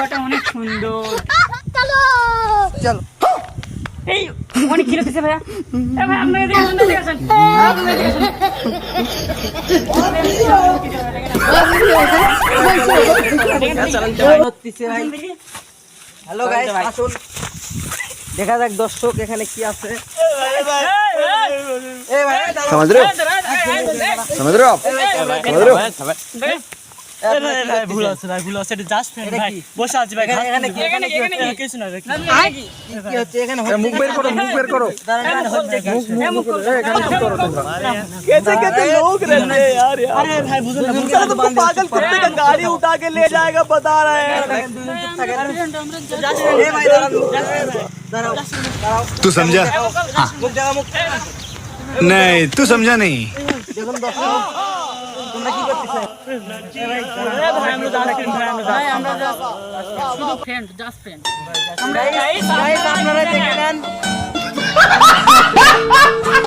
ওটা অনেক সুন্দর। চলো চলো এই অনেক খেলেছে ভাইয়া। এ ভাই আপনি এদিকে আসেন, এদিকে আসেন। আপনি এদিকে আসেন। হ্যালো গাইস, আসুন দেখা যাক দর্শক এখানে কি আছে। এই ভাই समझ रहे हो समझ रहे हो आप समझ रहे हो ভাই ভুল আছে ভাই, ভুল আছে। এটা জাস্ট ফ্রেন্ড এটা ভাই, কি? বসে আছি ভাই। এখানে কি? এখানে কি? এখানে কি? কিছু না ভাই। কি হচ্ছে এখানে? मुख बेर करो मुख बेर करो দাঁড়ান, मुख एखाने चुप करो তোমরা कैसे कैसे लोग रहते हैं यार। अरे भाई बुझो ना, चलो तुमको पागल कुत्ते का गाड़ी उठा के ले जाएगा, बता रहे हैं। এই ভাই দাঁড়াও, দাঁড়াও। तू समझा মুখ জায়গা মুখ। नहीं तू समझा नहीं দেখুন দর্শক তোমরা কি করতেছো? भाई हम लोग जास्ट फ्रेंड, भाई हम लोग ভাই আমরা শুধু ফ্রেন্ড, জাস্ট ফ্রেন্ড। গাইস আপনারা দেখেন